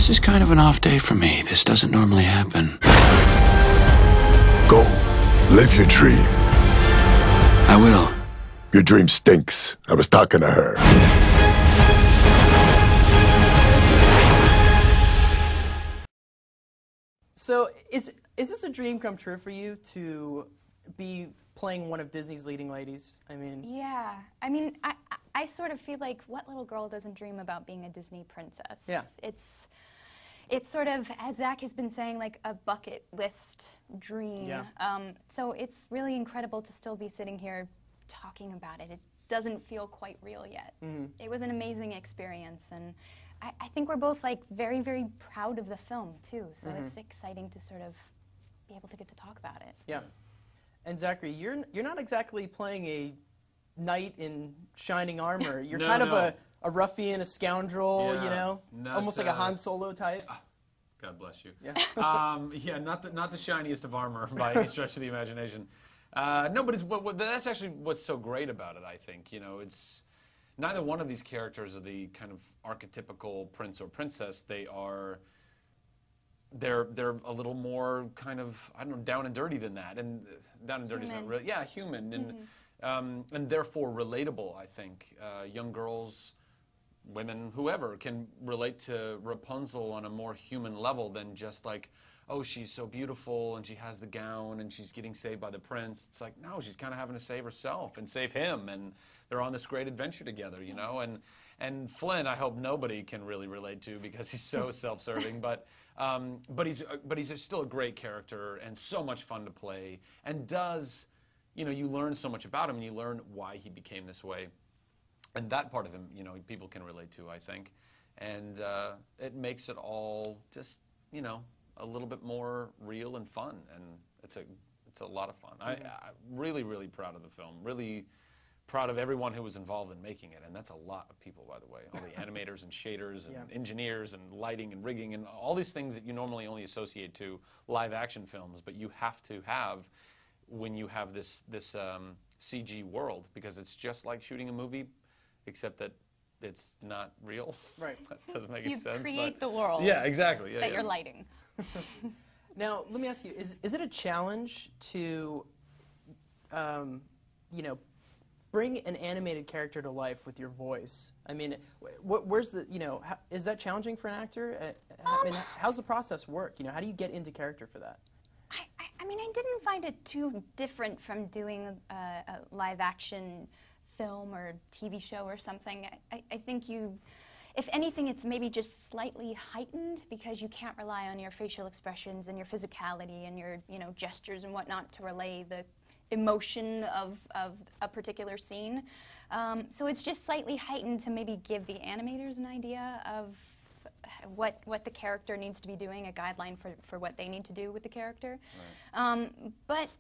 This is kind of an off day for me. This doesn't normally happen. Go. Live your dream. I will. Your dream stinks. I was talking to her. So is this a dream come true for you to be playing one of Disney's leading ladies? I mean... Yeah. I mean, I sort of feel like what little girl doesn't dream about being a Disney princess? Yeah. It's sort of, as Zach has been saying, like a bucket list dream. Yeah. So it's really incredible to still be sitting here talking about it. It doesn't feel quite real yet. Mm-hmm. It was an amazing experience, and I think we're both like very, very proud of the film too. So it's exciting to sort of be able to get to talk about it. Yeah. And Zachary, you're not exactly playing a knight in shining armor. You're kind of a ruffian, a scoundrel, you know, almost like a Han Solo type. God bless you. Yeah. Yeah, not the shiniest of armor by any stretch of the imagination. No, but it's that's actually what's so great about it. I think, you know, it's neither one of these characters are the kind of archetypical prince or princess. They're a little more kind of, I don't know, down and dirty than that, and down and dirty is not really, yeah, human, and therefore relatable. I think young girls, women, whoever can relate to Rapunzel on a more human level than just like, oh, she's so beautiful and she has the gown and she's getting saved by the prince. It's like, no, she's kind of having to save herself and save him, and they're on this great adventure together, you know. And Flynn, I hope nobody can really relate to because he's so self-serving, but he's still a great character and so much fun to play, and does, you know, you learn so much about him and you learn why he became this way. And that part of him, you know, people can relate to, I think. And it makes it all just, you know, a little bit more real and fun. And it's a lot of fun. I'm really, really proud of the film. Really proud of everyone who was involved in making it. And that's a lot of people, by the way. All the animators and shaders and engineers and lighting and rigging and all these things that you normally only associate to live action films, but you have to have when you have this CG world, because it's just like shooting a movie, except that it's not real. Right. That doesn't make any sense. You create the world. Yeah, exactly. Yeah, that you're lighting. Now, let me ask you: is it a challenge to, you know, bring an animated character to life with your voice? I mean, where's the, you know, is that challenging for an actor? I mean, how's the process work? You know, how do you get into character for that? I mean, I didn't find it too different from doing a live action film or TV show or something. I think if anything, it's maybe just slightly heightened because you can't rely on your facial expressions and your physicality and your, you know, gestures and whatnot to relay the emotion of a particular scene. So it's just slightly heightened to maybe give the animators an idea of what the character needs to be doing, a guideline for what they need to do with the character. Right. But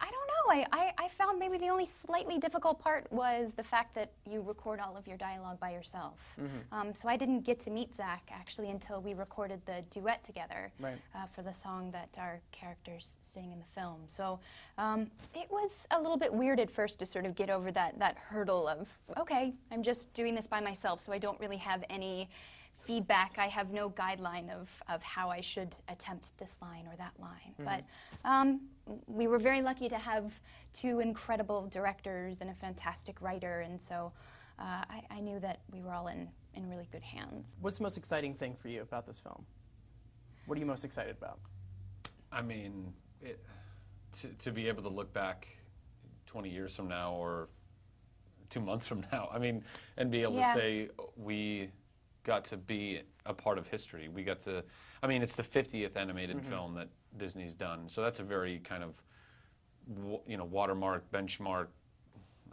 I don't know. I found maybe the only slightly difficult part was the fact that you record all of your dialogue by yourself. So I didn't get to meet Zach actually until we recorded the duet together for the song that our characters sing in the film. So it was a little bit weird at first to sort of get over that hurdle of, okay, I'm just doing this by myself, so I don't really have any feedback. I have no guideline of how I should attempt this line or that line. But we were very lucky to have two incredible directors and a fantastic writer, and so I knew that we were all in really good hands. What's the most exciting thing for you about this film? What are you most excited about? I mean, to be able to look back 20 years from now or 2 months from now, I mean, and be able to say we got to be a part of history. We got to, I mean, it's the 50th animated film that Disney's done, so that's a very kind of, you know, watermark, benchmark,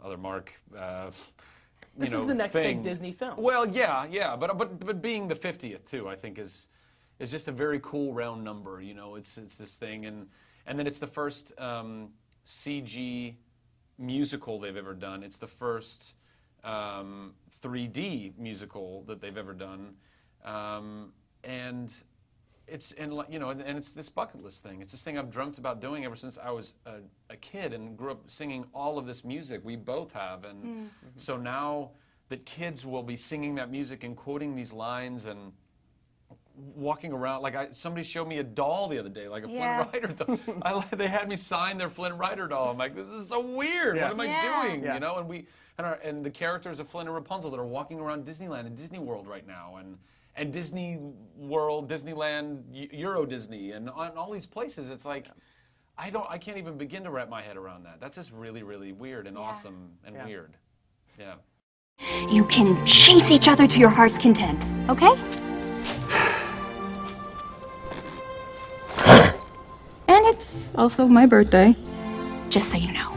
other mark. This is the next big Disney film. Well, yeah, but being the 50th too, I think is just a very cool round number. You know, it's this thing, and then it's the first CG musical they've ever done. It's the first 3D musical that they've ever done, and it's this bucket list thing. It's this thing I've dreamt about doing ever since I was a kid and grew up singing all of this music. We both have, and so now that kids will be singing that music and quoting these lines, and walking around, like somebody showed me a doll the other day, like a Yeah. Flynn Rider doll. They had me sign their Flynn Rider doll. I'm like, this is so weird. What am I doing? Yeah. You know, and the characters of Flynn and Rapunzel that are walking around Disneyland and Disney World right now, and Disney World, Disneyland, Euro Disney, and all these places. It's like, I can't even begin to wrap my head around that. That's just really, really weird and awesome and weird. Yeah. You can chase each other to your heart's content, okay? And it's also my birthday. Just so you know.